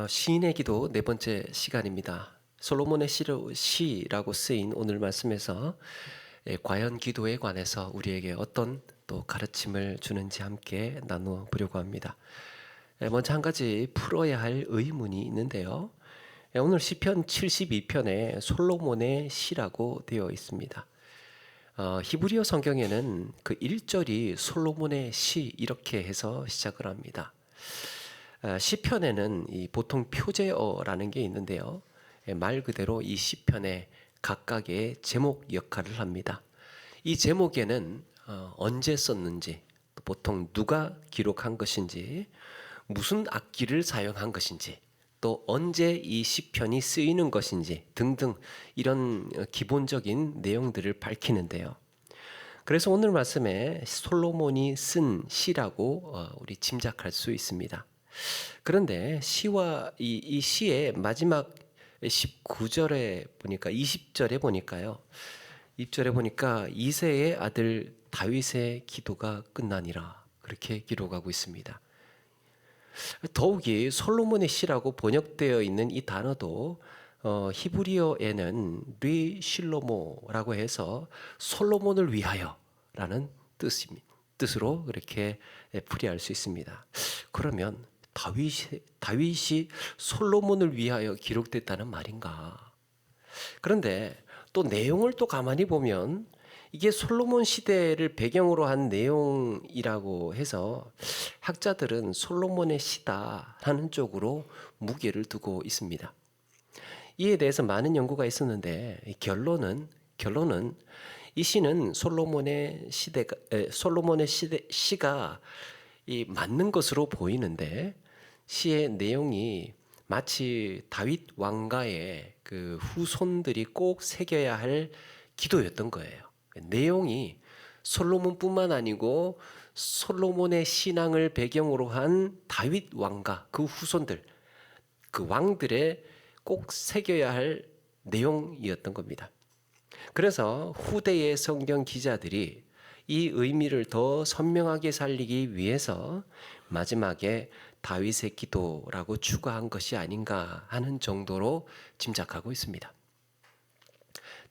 시인의 기도 네 번째 시간입니다. 솔로몬의 시라고 쓰인 오늘 말씀에서 과연 기도에 관해서 우리에게 어떤 또 가르침을 주는지 함께 나누어 보려고 합니다. 먼저 한 가지 풀어야 할 의문이 있는데요. 오늘 시편 72편에 솔로몬의 시라고 되어 있습니다. 히브리어 성경에는 그 1절이 솔로몬의 시 이렇게 해서 시작을 합니다. 시편에는 이 보통 표제어라는 게 있는데요. 말 그대로 이 시편에 각각의 제목 역할을 합니다. 이 제목에는 언제 썼는지, 보통 누가 기록한 것인지, 무슨 악기를 사용한 것인지, 또 언제 이 시편이 쓰이는 것인지 등등 이런 기본적인 내용들을 밝히는데요. 그래서 오늘 말씀에 솔로몬이 쓴 시라고 우리 짐작할 수 있습니다. 그런데 시와 이 시의 마지막 19절에 보니까 20절에 보니까요. 20절에 보니까 이새의 아들 다윗의 기도가 끝나니라 그렇게 기록하고 있습니다. 더욱이 솔로몬의 시라고 번역되어 있는 이 단어도 히브리어에는 리실로모라고 해서 솔로몬을 위하여라는 뜻으로 그렇게 풀이할 수 있습니다. 그러면 다윗이 솔로몬을 위하여 기록됐다는 말인가? 그런데 또 내용을 또 가만히 보면 이게 솔로몬 시대를 배경으로 한 내용이라고 해서 학자들은 솔로몬의 시다라는 쪽으로 무게를 두고 있습니다. 이에 대해서 많은 연구가 있었는데 결론은 이 시는 솔로몬의 시가 맞는 것으로 보이는데 시의 내용이 마치 다윗 왕가의 그 후손들이 꼭 새겨야 할 기도였던 거예요. 내용이 솔로몬뿐만 아니고 솔로몬의 신앙을 배경으로 한 다윗 왕가 그 후손들 그 왕들의 꼭 새겨야 할 내용이었던 겁니다. 그래서 후대의 성경 기자들이 이 의미를 더 선명하게 살리기 위해서 마지막에 다윗의 기도라고 추가한 것이 아닌가 하는 정도로 짐작하고 있습니다.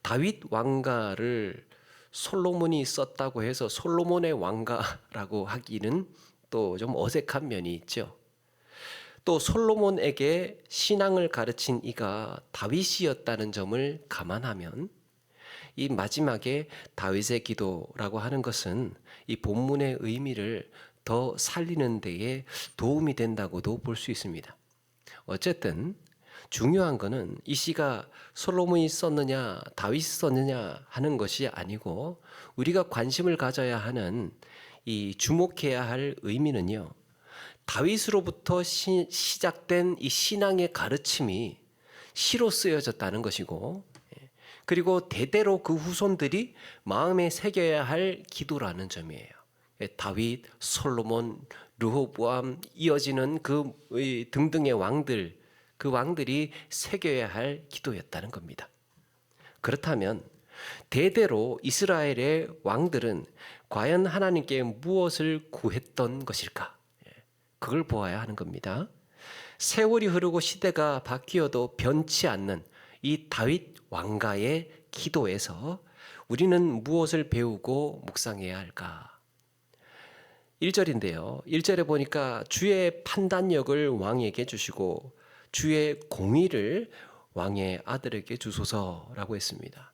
다윗 왕가를 솔로몬이 썼다고 해서 솔로몬의 왕가라고 하기는 또 좀 어색한 면이 있죠. 또 솔로몬에게 신앙을 가르친 이가 다윗이었다는 점을 감안하면 이 마지막에 다윗의 기도라고 하는 것은 이 본문의 의미를 더 살리는 데에 도움이 된다고도 볼 수 있습니다. 어쨌든 중요한 것은 이 시가 솔로몬이 썼느냐 다윗이 썼느냐 하는 것이 아니고 우리가 관심을 가져야 하는 이 주목해야 할 의미는요. 다윗으로부터 시작된 이 신앙의 가르침이 시로 쓰여졌다는 것이고 그리고 대대로 그 후손들이 마음에 새겨야 할 기도라는 점이에요. 다윗, 솔로몬, 르호보암 이어지는 그 등등의 왕들, 그 왕들이 새겨야 할 기도였다는 겁니다. 그렇다면 대대로 이스라엘의 왕들은 과연 하나님께 무엇을 구했던 것일까? 그걸 보아야 하는 겁니다. 세월이 흐르고 시대가 바뀌어도 변치 않는 이 다윗 왕가의 기도에서 우리는 무엇을 배우고 묵상해야 할까? 1절인데요. 1절에 보니까 주의 판단력을 왕에게 주시고 주의 공의를 왕의 아들에게 주소서라고 했습니다.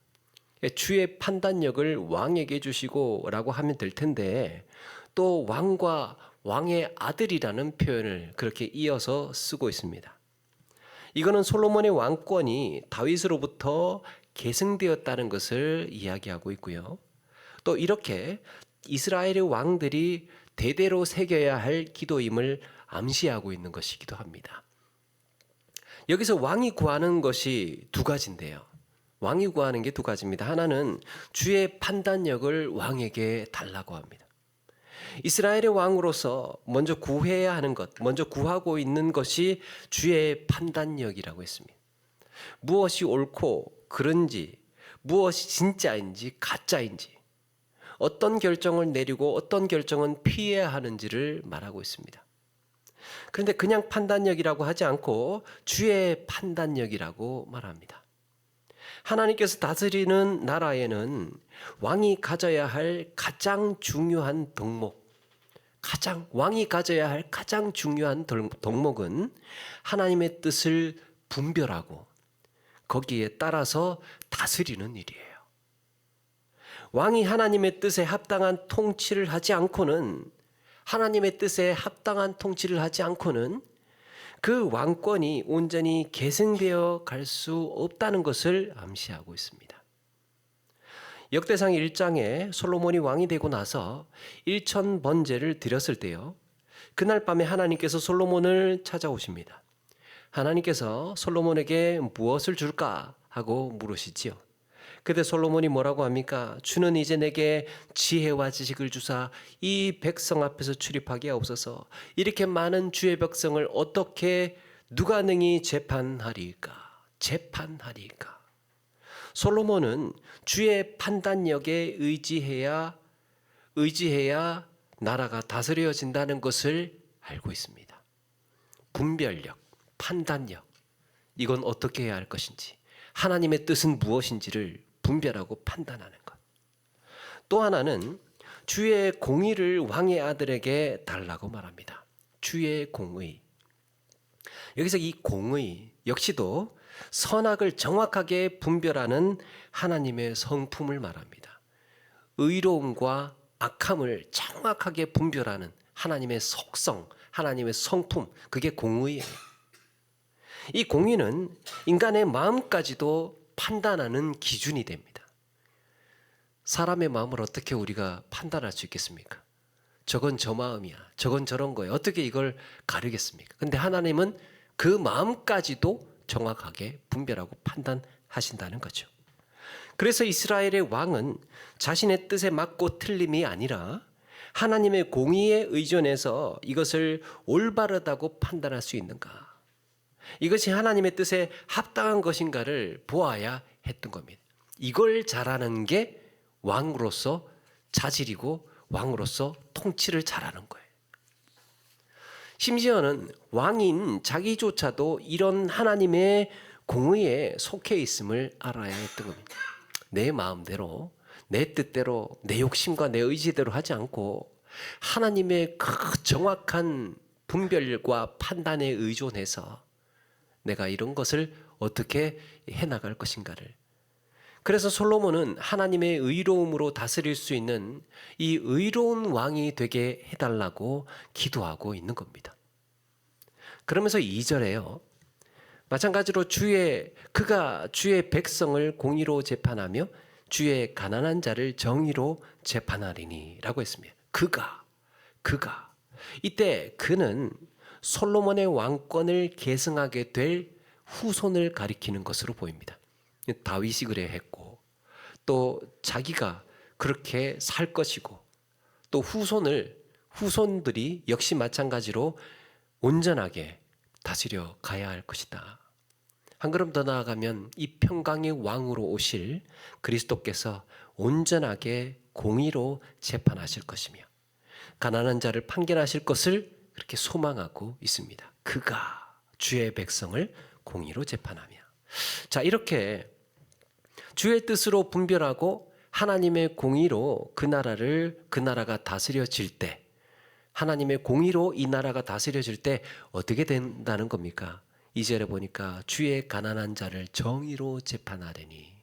주의 판단력을 왕에게 주시고 라고 하면 될 텐데 또 왕과 왕의 아들이라는 표현을 그렇게 이어서 쓰고 있습니다. 이거는 솔로몬의 왕권이 다윗으로부터 계승되었다는 것을 이야기하고 있고요. 또 이렇게 이스라엘의 왕들이 대대로 새겨야 할 기도임을 암시하고 있는 것이기도 합니다. 여기서 왕이 구하는 것이 두 가지인데요. 왕이 구하는 게 두 가지입니다. 하나는 주의 판단력을 왕에게 달라고 합니다. 이스라엘의 왕으로서 먼저 구해야 하는 것, 먼저 구하고 있는 것이 주의 판단력이라고 했습니다. 무엇이 옳고 그른지, 무엇이 진짜인지 가짜인지, 어떤 결정을 내리고 어떤 결정은 피해야 하는지를 말하고 있습니다. 그런데 그냥 판단력이라고 하지 않고 주의 판단력이라고 말합니다. 하나님께서 다스리는 나라에는 왕이 가져야 할 가장 중요한 덕목, 왕이 가져야 할 가장 중요한 덕목은 하나님의 뜻을 분별하고 거기에 따라서 다스리는 일이에요. 왕이 하나님의 뜻에 합당한 통치를 하지 않고는 그 왕권이 온전히 계승되어 갈 수 없다는 것을 암시하고 있습니다. 역대상 1장에 솔로몬이 왕이 되고 나서 1,000번제를 드렸을 때요, 그날 밤에 하나님께서 솔로몬을 찾아오십니다. 하나님께서 솔로몬에게 무엇을 줄까 하고 물으시지요. 그때 솔로몬이 뭐라고 합니까? 주는 이제 내게 지혜와 지식을 주사 이 백성 앞에서 출입하게 하옵소서. 이렇게 많은 주의 백성을 어떻게 누가 능히 재판하리까? 솔로몬은 주의 판단력에 의지해야 나라가 다스려진다는 것을 알고 있습니다. 분별력, 판단력, 이건 어떻게 해야 할 것인지, 하나님의 뜻은 무엇인지를 분별하고 판단하는 것. 또 하나는 주의 공의를 왕의 아들에게 달라고 말합니다. 주의 공의. 여기서 이 공의 역시도 선악을 정확하게 분별하는 하나님의 성품을 말합니다. 의로움과 악함을 정확하게 분별하는 하나님의 속성, 하나님의 성품, 그게 공의예요. 이 공의는 인간의 마음까지도 판단하는 기준이 됩니다. 사람의 마음을 어떻게 우리가 판단할 수 있겠습니까? 저건 저 마음이야, 저건 저런 거예요. 어떻게 이걸 가르겠습니까? 근데 하나님은 그 마음까지도 정확하게 분별하고 판단하신다는 거죠. 그래서 이스라엘의 왕은 자신의 뜻에 맞고 틀림이 아니라 하나님의 공의에 의존해서 이것을 올바르다고 판단할 수 있는가, 이것이 하나님의 뜻에 합당한 것인가를 보아야 했던 겁니다. 이걸 잘하는 게 왕으로서 자질이고 왕으로서 통치를 잘하는 거예요. 심지어는 왕인 자기조차도 이런 하나님의 공의에 속해 있음을 알아야 했던 겁니다. 내 마음대로, 내 뜻대로, 내 욕심과 내 의지대로 하지 않고 하나님의 그 정확한 분별과 판단에 의존해서 내가 이런 것을 어떻게 해나갈 것인가를. 그래서 솔로몬은 하나님의 의로움으로 다스릴 수 있는 이 의로운 왕이 되게 해달라고 기도하고 있는 겁니다. 그러면서 2절에요. 마찬가지로 그가 주의 백성을 공의로 재판하며 주의 가난한 자를 정의로 재판하리니 라고 했습니다. 그가. 이때 그는 솔로몬의 왕권을 계승하게 될 후손을 가리키는 것으로 보입니다. 다윗이 그래 했고, 또 자기가 그렇게 살 것이고, 또 후손들이 역시 마찬가지로 온전하게 다스려 가야 할 것이다. 한 걸음 더 나아가면 이 평강의 왕으로 오실 그리스도께서 온전하게 공의로 재판하실 것이며 가난한 자를 판결하실 것을 그렇게 소망하고 있습니다. 그가 주의 백성을 공의로 재판하며. 자, 이렇게 주의 뜻으로 분별하고 하나님의 공의로 그 나라가 다스려질 때, 하나님의 공의로 이 나라가 다스려질 때 어떻게 된다는 겁니까? 2절에 보니까 주의 가난한 자를 정의로 재판하려니.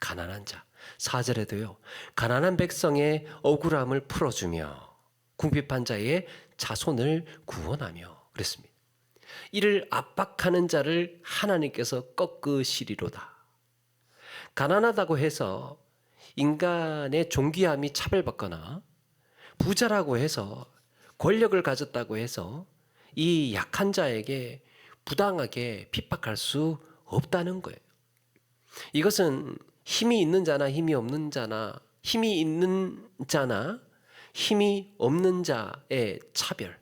가난한 자. 4절에도요. 가난한 백성의 억울함을 풀어주며 궁핍한 자의 자손을 구원하며 그랬습니다. 이를 압박하는 자를 하나님께서 꺾으시리로다. 가난하다고 해서 인간의 존귀함이 차별받거나 부자라고 해서 권력을 가졌다고 해서 이 약한 자에게 부당하게 핍박할 수 없다는 거예요. 이것은 힘이 있는 자나 힘이 없는 자나, 힘이 있는 자나 힘이 없는 자의 차별,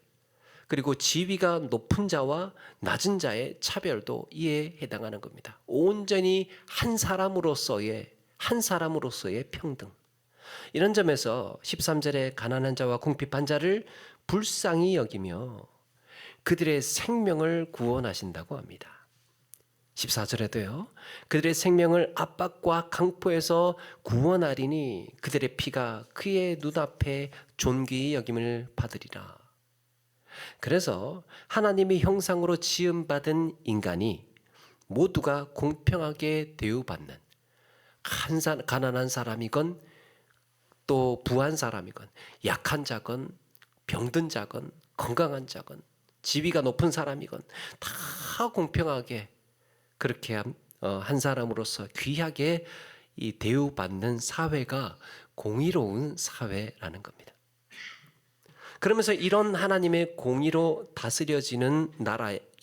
그리고 지위가 높은 자와 낮은 자의 차별도 이에 해당하는 겁니다. 온전히 한 사람으로서의 평등. 이런 점에서 13절에 가난한 자와 궁핍한 자를 불쌍히 여기며 그들의 생명을 구원하신다고 합니다. 14절에도요. 그들의 생명을 압박과 강포에서 구원하리니 그들의 피가 그의 눈앞에 존귀히 여김을 받으리라. 그래서 하나님의 형상으로 지음받은 인간이 모두가 공평하게 대우받는, 가난한 사람이건 또 부한 사람이건 약한 자건 병든 자건 건강한 자건 지위가 높은 사람이건 다 공평하게 그렇게 한 사람으로서 귀하게 이 대우받는 사회가 공의로운 사회라는 겁니다. 그러면서 이런 하나님의 공의로 다스려지는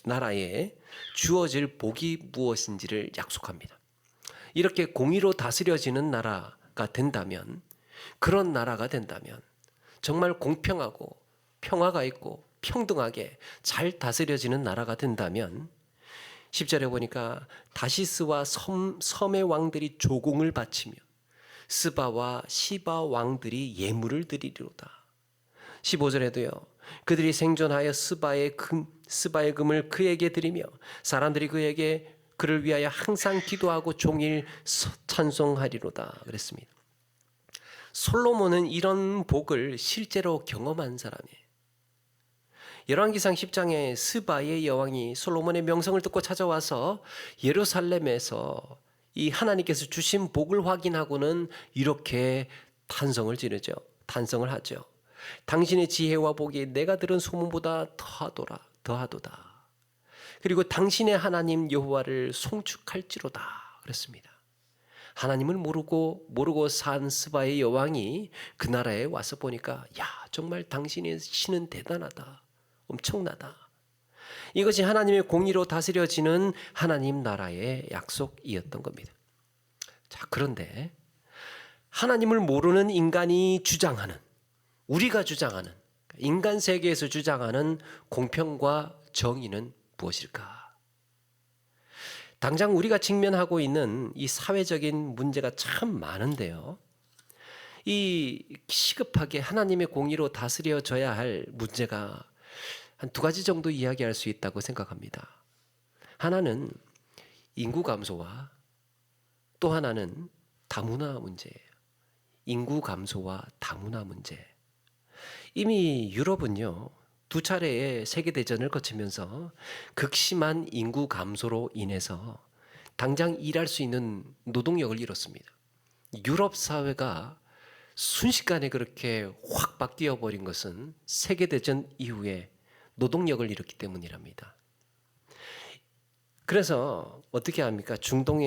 나라에 주어질 복이 무엇인지를 약속합니다. 이렇게 공의로 다스려지는 나라가 된다면, 그런 나라가 된다면 정말 공평하고 평화가 있고 평등하게 잘 다스려지는 나라가 된다면 10절에 보니까 다시스와 섬의 왕들이 조공을 바치며 스바와 시바 왕들이 예물을 드리리로다. 15절에도요. 그들이 생존하여 스바의 금을 그에게 드리며 사람들이 그를 위하여 항상 기도하고 종일 찬송하리로다 그랬습니다. 솔로몬은 이런 복을 실제로 경험한 사람이에요. 열왕기상 10장에 스바의 여왕이 솔로몬의 명성을 듣고 찾아와서 예루살렘에서 이 하나님께서 주신 복을 확인하고는 이렇게 탄성을 하죠. 당신의 지혜와 복이 내가 들은 소문보다 더하도다. 그리고 당신의 하나님 여호와를 송축할지로다 그랬습니다. 하나님을 모르고 산 스바의 여왕이 그 나라에 와서 보니까 정말 당신의 신은 대단하다. 엄청나다. 이것이 하나님의 공의로 다스려지는 하나님 나라의 약속이었던 겁니다. 자, 그런데 하나님을 모르는 인간이 우리가 주장하는, 인간 세계에서 주장하는 공평과 정의는 무엇일까? 당장 우리가 직면하고 있는 이 사회적인 문제가 참 많은데요. 이 시급하게 하나님의 공의로 다스려져야 할 문제가 한 두 가지 정도 이야기할 수 있다고 생각합니다. 하나는 인구 감소와 또 하나는 다문화 문제예요. 인구 감소와 다문화 문제. 이미 유럽은요, 2차례의 세계대전을 거치면서 극심한 인구 감소로 인해서 당장 일할 수 있는 노동력을 잃었습니다. 유럽 사회가 순식간에 그렇게 확 바뀌어 버린 것은 세계대전 이후에 노동력을 잃었기 때문이랍니다. 그래서 어떻게 합니까? 중동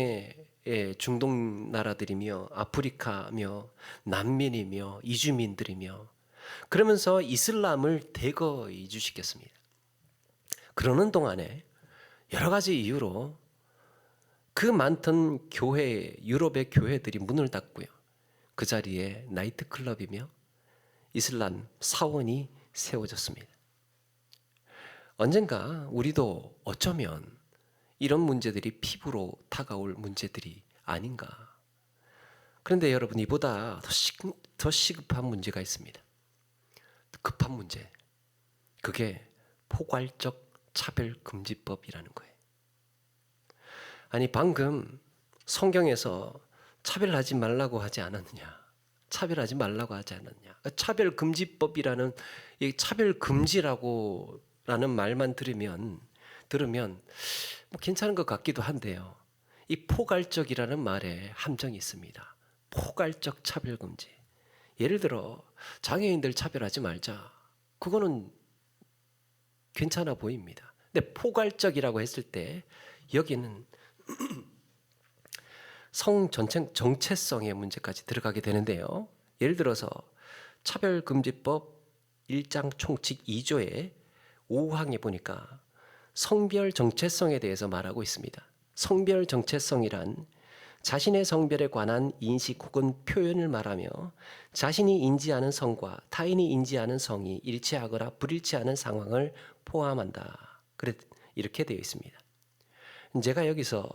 나라들이며 아프리카며 난민이며 이주민들이며 그러면서 이슬람을 대거 이주시켰습니다. 그러는 동안에 여러 가지 이유로 그 많던 유럽의 교회들이 문을 닫고요. 그 자리에 나이트클럽이며 이슬람 사원이 세워졌습니다. 언젠가 우리도 어쩌면 이런 문제들이 피부로 다가올 문제들이 아닌가. 그런데 여러분, 이보다 더 시급한 문제가 있습니다. 급한 문제. 그게 포괄적 차별금지법이라는 거예요. 아니, 방금 성경에서 차별하지 말라고 하지 않았느냐? 차별하지 말라고 하지 않았냐? 차별금지법이라는 이 차별금지라는 말만 들으면 뭐 괜찮은 것 같기도 한데요. 이 포괄적이라는 말에 함정이 있습니다. 포괄적 차별금지. 예를 들어 장애인들 차별하지 말자. 그거는 괜찮아 보입니다. 근데 포괄적이라고 했을 때 여기는 성 정체성의 문제까지 들어가게 되는데요. 예를 들어서 차별금지법 1장 총칙 2조의 5항에 보니까 성별 정체성에 대해서 말하고 있습니다. 성별 정체성이란 자신의 성별에 관한 인식 혹은 표현을 말하며 자신이 인지하는 성과 타인이 인지하는 성이 일치하거나 불일치하는 상황을 포함한다. 이렇게 되어 있습니다. 제가 여기서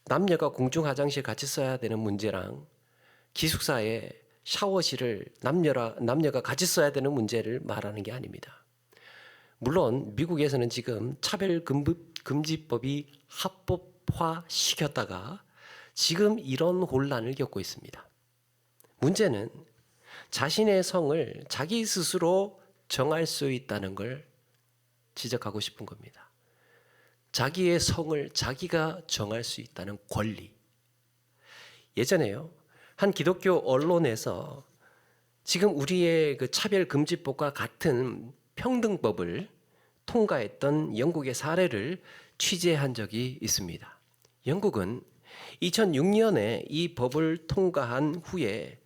남녀가 공중 화장실 같이 써야 되는 문제랑 기숙사에 샤워실을 남녀가 같이 써야 되는 문제를 말하는 게 아닙니다. 물론 미국에서는 지금 차별금지법이 합법화 시켰다가 지금 이런 혼란을 겪고 있습니다. 문제는 자신의 성을 자기 스스로 정할 수 있다는 걸 지적하고 싶은 겁니다. 자기의 성을 자기가 정할 수 있다는 권리. 예전에요, 한 기독교 언론에서 지금 우리의 그 차별금지법과 같은 평등법을 통과했던 영국의 사례를 취재한 적이 있습니다. 영국은 2006년에 이 법을 통과한 후에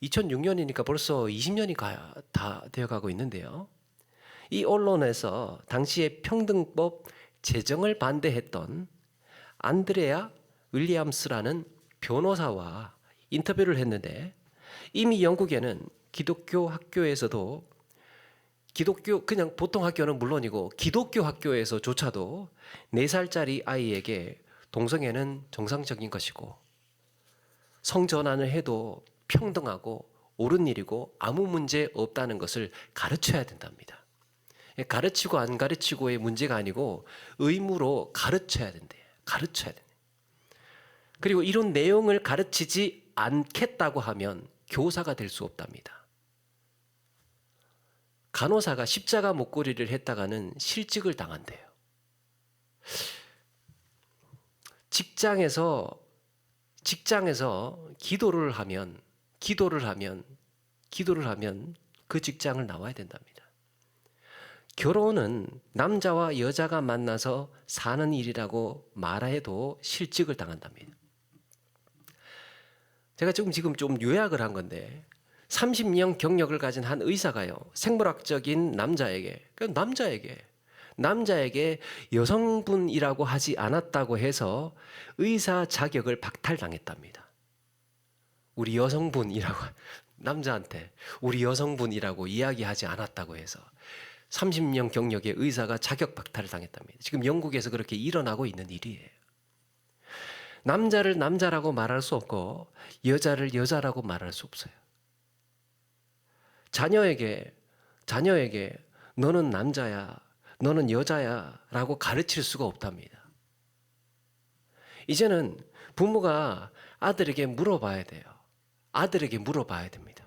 2006년이니까 벌써 20년이 다 되어가고 있는데요. 이 언론에서 당시에 평등법 제정을 반대했던 안드레아 윌리엄스라는 변호사와 인터뷰를 했는데 이미 영국에는 기독교 학교에서도 그냥 보통 학교는 물론이고 기독교 학교에서조차도 4살짜리 아이에게 동성애는 정상적인 것이고 성전환을 해도 평등하고 옳은 일이고 아무 문제 없다는 것을 가르쳐야 된답니다. 가르치고 안 가르치고의 문제가 아니고 의무로 가르쳐야 된대요. 가르쳐야 된대요. 그리고 이런 내용을 가르치지 않겠다고 하면 교사가 될 수 없답니다. 간호사가 십자가 목걸이를 했다가는 실직을 당한대요. 직장에서 기도를 하면 그 직장을 나와야 된답니다. 결혼은 남자와 여자가 만나서 사는 일이라고 말해도 실직을 당한답니다. 제가 지금 좀 요약을 한 건데 30년 경력을 가진 한 의사가요, 생물학적인 남자에게 여성분이라고 하지 않았다고 해서 의사 자격을 박탈당했답니다. 우리 여성분이라고 남자한테 우리 여성분이라고 이야기하지 않았다고 해서 30년 경력의 의사가 자격 박탈을 당했답니다. 지금 영국에서 그렇게 일어나고 있는 일이에요. 남자를 남자라고 말할 수 없고 여자를 여자라고 말할 수 없어요. 자녀에게 너는 남자야, 너는 여자야 라고 가르칠 수가 없답니다. 이제는 부모가 아들에게 물어봐야 돼요. 아들에게 물어봐야 됩니다.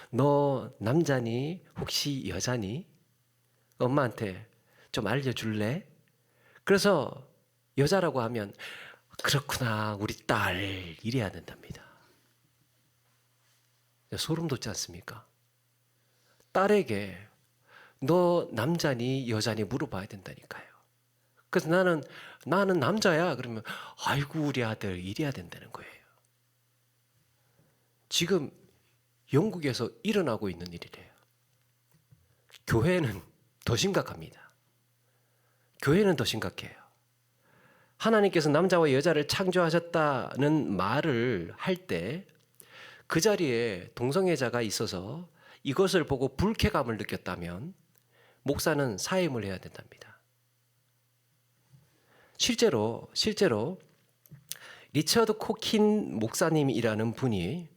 너 남자니? 혹시 여자니? 엄마한테 좀 알려줄래? 그래서 여자라고 하면 그렇구나, 우리 딸 이래야 된답니다. 소름 돋지 않습니까? 딸에게 너 남자니 여자니 물어봐야 된다니까요. 그래서 나는 남자야 그러면 아이고 우리 아들 이래야 된다는 거예요. 지금 영국에서 일어나고 있는 일이래요. 교회는 더 심각합니다. 교회는 더 심각해요. 하나님께서 남자와 여자를 창조하셨다는 말을 할 때 그 자리에 동성애자가 있어서 이것을 보고 불쾌감을 느꼈다면 목사는 사임을 해야 된답니다. 실제로 리처드 코킨 목사님이라는 분이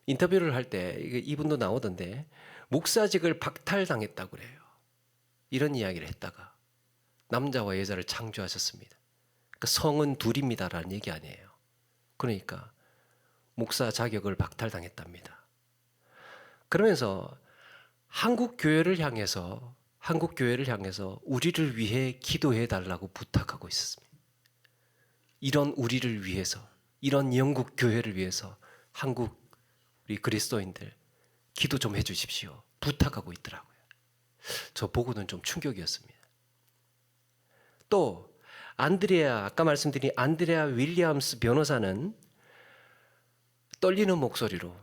인터뷰를 할 때 이분도 나오던데 목사직을 박탈당했다고 그래요. 이런 이야기를 했다가 남자와 여자를 창조하셨습니다. 그러니까 성은 둘입니다라는 얘기 아니에요. 그러니까 목사 자격을 박탈당했답니다. 그러면서 한국 교회를 향해서 우리를 위해 기도해 달라고 부탁하고 있었습니다. 이런 우리를 위해서, 이런 영국 교회를 위해서 한국 우리 그리스도인들 기도 좀 해주십시오. 부탁하고 있더라고요. 저 보고는 좀 충격이었습니다. 또 아까 말씀드린 안드레아 윌리엄스 변호사는 떨리는 목소리로,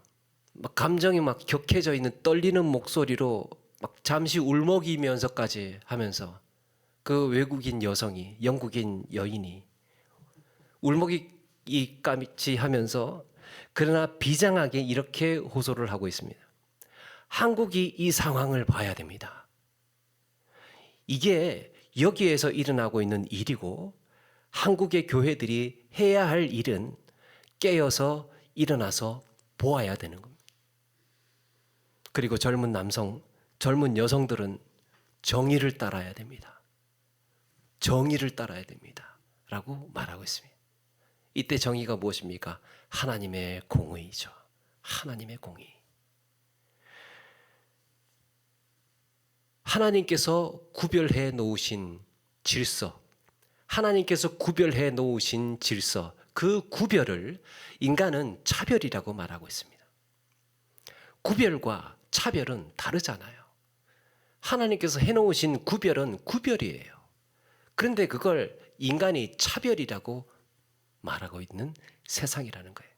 감정이 격해져 있는 떨리는 목소리로 잠시 울먹이면서까지 하면서 그 외국인 여성이, 영국인 여인이 울먹이까지 하면서 그러나 비장하게 이렇게 호소를 하고 있습니다. 한국이 이 상황을 봐야 됩니다. 이게 여기에서 일어나고 있는 일이고 한국의 교회들이 해야 할 일은 깨어서 일어나서 보아야 되는 겁니다. 그리고 젊은 여성들은 정의를 따라야 됩니다. 정의를 따라야 됩니다. 라고 말하고 있습니다. 이때 정의가 무엇입니까? 하나님의 공의죠. 하나님의 공의. 하나님께서 구별해 놓으신 질서, 하나님께서 구별해 놓으신 질서, 그 구별을 인간은 차별이라고 말하고 있습니다. 구별과 차별은 다르잖아요. 하나님께서 해놓으신 구별은 구별이에요. 그런데 그걸 인간이 차별이라고 말하고 있는 세상이라는 거예요.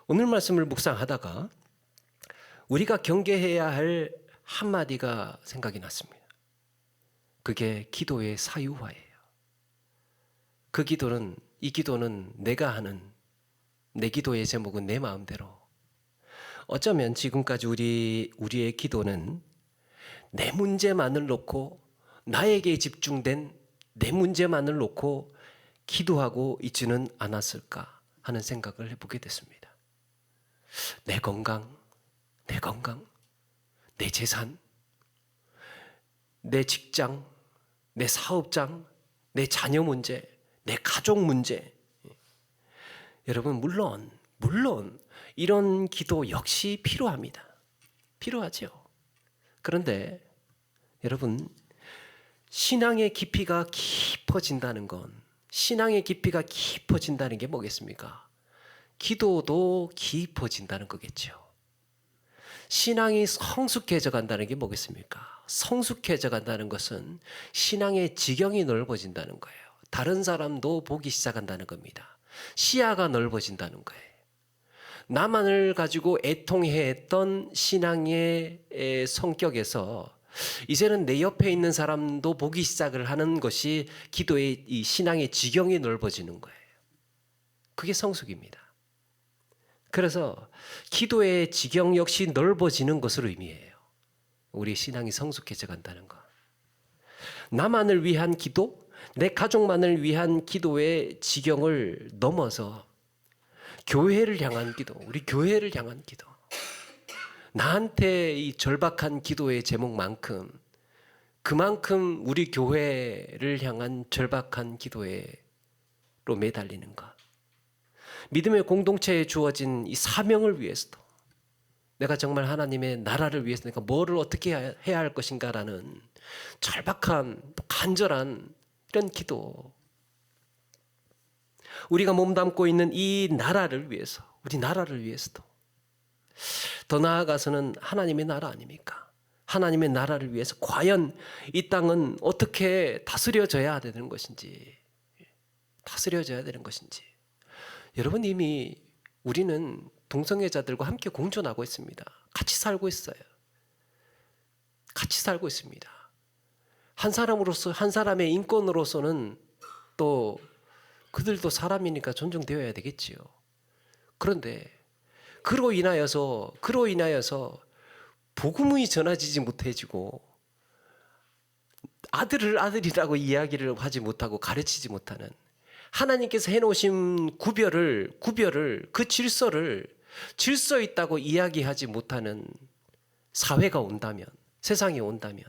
오늘 말씀을 묵상하다가 우리가 경계해야 할 한마디가 생각이 났습니다. 그게 기도의 사유화예요. 이 기도는 내가 하는, 내 기도의 제목은 내 마음대로. 어쩌면 지금까지 우리의 기도는 내 문제만을 놓고, 나에게 집중된 내 문제만을 놓고 기도하고 있지는 않았을까 하는 생각을 해보게 됐습니다. 내 건강, 내 재산, 내 직장, 내 사업장, 내 자녀 문제, 내 가족 문제. 여러분, 물론 이런 기도 역시 필요합니다. 필요하죠. 그런데 여러분, 신앙의 깊이가 깊어진다는 게 뭐겠습니까? 기도도 깊어진다는 거겠죠. 신앙이 성숙해져 간다는 게 뭐겠습니까? 성숙해져 간다는 것은 신앙의 지경이 넓어진다는 거예요. 다른 사람도 보기 시작한다는 겁니다. 시야가 넓어진다는 거예요. 나만을 가지고 애통해했던 신앙의 성격에서 이제는 내 옆에 있는 사람도 보기 시작을 하는 것이 기도의 이 신앙의 지경이 넓어지는 거예요. 그게 성숙입니다. 그래서 기도의 지경 역시 넓어지는 것을 의미해요. 우리 신앙이 성숙해져 간다는 것. 나만을 위한 기도, 내 가족만을 위한 기도의 지경을 넘어서 교회를 향한 기도, 우리 교회를 향한 기도. 나한테 이 절박한 기도의 제목만큼 그만큼 우리 교회를 향한 절박한 기도로 매달리는 것. 믿음의 공동체에 주어진 이 사명을 위해서도 내가 정말 하나님의 나라를 위해서 내가 뭐를 어떻게 해야 할 것인가라는 절박한 간절한 이런 기도. 우리가 몸담고 있는 이 나라를 위해서, 우리 나라를 위해서도 더 나아가서는 하나님의 나라 아닙니까? 하나님의 나라를 위해서 과연 이 땅은 어떻게 다스려져야 되는 것인지, 여러분, 이미 우리는 동성애자들과 함께 공존하고 있습니다. 같이 살고 있어요. 한 사람으로서, 한 사람의 인권으로서는 또 그들도 사람이니까 존중되어야 되겠지요. 그런데 그로 인하여서 복음이 전해지지 못해지고 아들을 아들이라고 이야기를 하지 못하고 가르치지 못하는, 하나님께서 해놓으신 구별을 그 질서 있다고 이야기하지 못하는 사회가 온다면, 세상이 온다면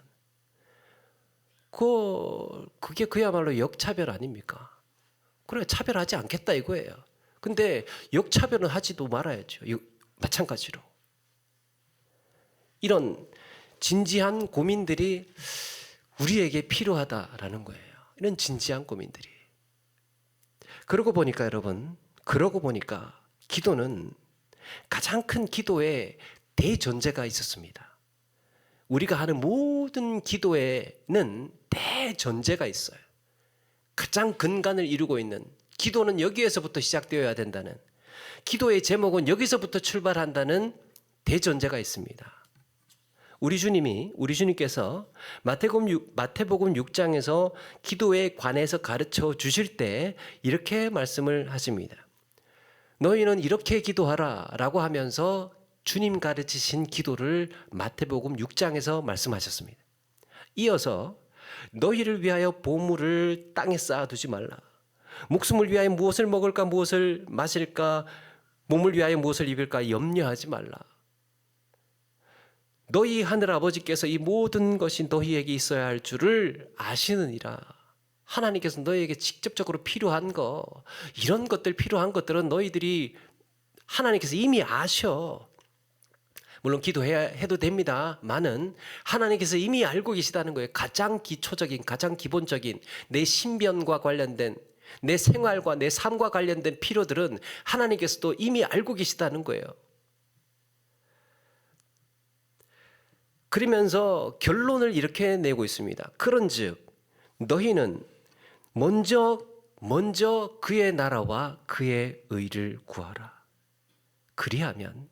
그게 그야말로 역차별 아닙니까? 그래, 차별하지 않겠다 이거예요. 근데 역차별은 하지도 말아야죠. 마찬가지로 이런 진지한 고민들이 우리에게 필요하다라는 거예요. 이런 진지한 고민들이. 그러고 보니까 기도는 가장 큰 기도의 대전제가 있었습니다. 우리가 하는 모든 기도에는 대전제가 있어요. 가장 근간을 이루고 있는, 기도는 여기에서부터 시작되어야 된다는, 기도의 제목은 여기서부터 출발한다는 대전제가 있습니다. 우리 주님께서 마태복음 6장에서 기도에 관해서 가르쳐 주실 때 이렇게 말씀을 하십니다. 너희는 이렇게 기도하라 라고 하면서 주님 가르치신 기도를 마태복음 6장에서 말씀하셨습니다. 이어서 너희를 위하여 보물을 땅에 쌓아두지 말라. 목숨을 위하여 무엇을 먹을까, 무엇을 마실까, 몸을 위하여 무엇을 입을까 염려하지 말라. 너희 하늘 아버지께서 이 모든 것이 너희에게 있어야 할 줄을 아시느니라. 하나님께서 너희에게 직접적으로 필요한 거, 이런 것들 필요한 것들은 너희들이 하나님께서 이미 아셔. 물론 기도해도 됩니다만은 하나님께서 이미 알고 계시다는 거예요. 가장 기초적인, 가장 기본적인 내 신변과 관련된, 내 생활과 내 삶과 관련된 필요들은 하나님께서도 이미 알고 계시다는 거예요. 그러면서 결론을 이렇게 내고 있습니다. 그런즉 너희는 먼저 그의 나라와 그의 의를 구하라. 그리하면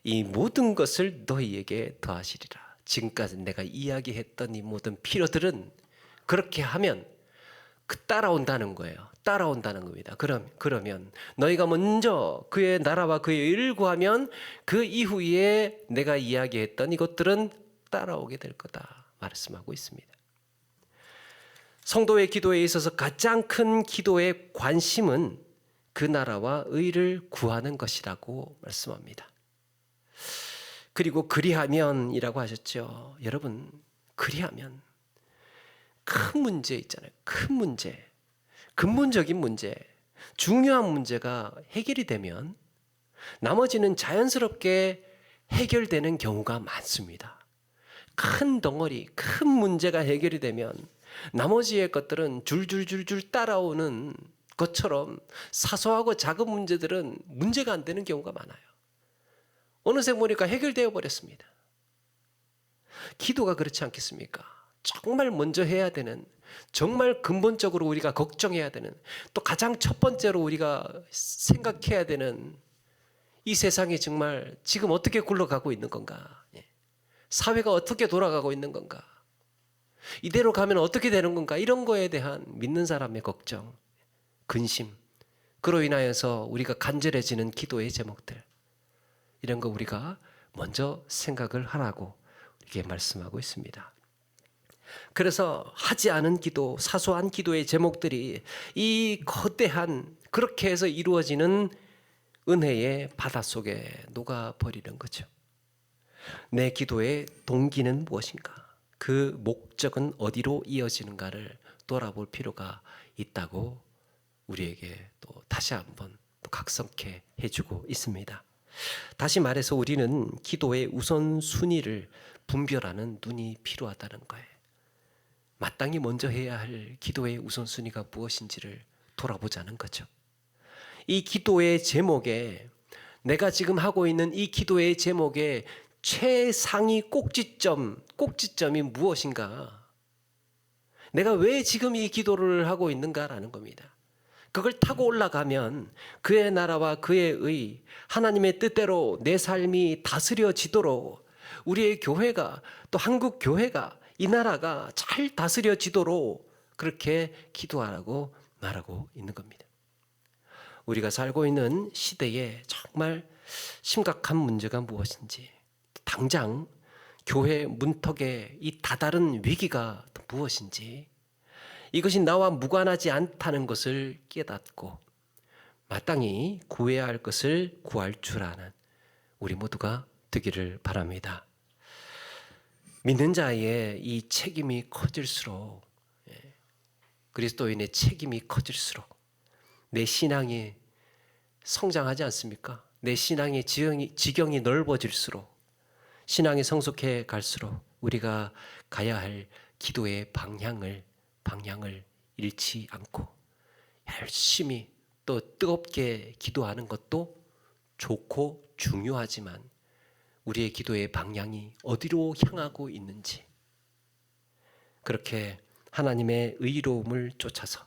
이 모든 것을 너희에게 더하시리라. 지금까지 내가 이야기했던 이 모든 필요들은 그렇게 하면 따라온다는 거예요. 따라온다는 겁니다. 그러면 너희가 먼저 그의 나라와 그의 의를 구하면 그 이후에 내가 이야기했던 이것들은 따라오게 될 거다 말씀하고 있습니다. 성도의 기도에 있어서 가장 큰 기도의 관심은 그 나라와 의를 구하는 것이라고 말씀합니다. 그리고 그리하면이라고 하셨죠. 여러분, 그리하면 큰 문제 있잖아요. 큰 문제, 근본적인 문제, 중요한 문제가 해결이 되면 나머지는 자연스럽게 해결되는 경우가 많습니다. 큰 덩어리, 큰 문제가 해결이 되면 나머지의 것들은 줄줄줄줄 따라오는 것처럼 사소하고 작은 문제들은 문제가 안 되는 경우가 많아요. 어느새 보니까 해결되어 버렸습니다. 기도가 그렇지 않겠습니까? 정말 먼저 해야 되는, 정말 근본적으로 우리가 걱정해야 되는, 또 가장 첫 번째로 우리가 생각해야 되는 이 세상이 정말 지금 어떻게 굴러가고 있는 건가? 사회가 어떻게 돌아가고 있는 건가? 이대로 가면 어떻게 되는 건가? 이런 거에 대한 믿는 사람의 걱정, 근심, 그로 인하여서 우리가 간절해지는 기도의 제목들, 이런 거 우리가 먼저 생각을 하라고 이렇게 말씀하고 있습니다. 그래서 하지 않은 기도, 사소한 기도의 제목들이 이 거대한, 그렇게 해서 이루어지는 은혜의 바닷속에 녹아버리는 거죠. 내 기도의 동기는 무엇인가? 그 목적은 어디로 이어지는가를 돌아볼 필요가 있다고 우리에게 또 다시 한번 또 각성케 해주고 있습니다. 다시 말해서 우리는 기도의 우선순위를 분별하는 눈이 필요하다는 거예요. 마땅히 먼저 해야 할 기도의 우선순위가 무엇인지를 돌아보자는 거죠. 이 기도의 제목에, 내가 지금 하고 있는 이 기도의 제목에 최상위 꼭지점이 무엇인가? 내가 왜 지금 이 기도를 하고 있는가라는 겁니다. 그걸 타고 올라가면 그의 나라와 그의 의, 하나님의 뜻대로 내 삶이 다스려지도록, 우리의 교회가, 또 한국 교회가, 이 나라가 잘 다스려지도록 그렇게 기도하라고 말하고 있는 겁니다. 우리가 살고 있는 시대에 정말 심각한 문제가 무엇인지, 당장 교회 문턱에 이 다다른 위기가 무엇인지, 이것이 나와 무관하지 않다는 것을 깨닫고 마땅히 구해야 할 것을 구할 줄 아는 우리 모두가 되기를 바랍니다. 믿는 자의 이 책임이 커질수록, 그리스도인의 책임이 커질수록 내 신앙이 성장하지 않습니까? 내 신앙의 지경이 넓어질수록, 신앙이 성숙해 갈수록 우리가 가야 할 기도의 방향을 잃지 않고 열심히 또 뜨겁게 기도하는 것도 좋고 중요하지만 우리의 기도의 방향이 어디로 향하고 있는지, 그렇게 하나님의 의로움을 쫓아서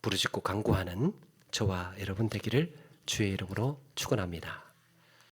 부르짖고 간구하는 저와 여러분 되기를 주의 이름으로 축원합니다.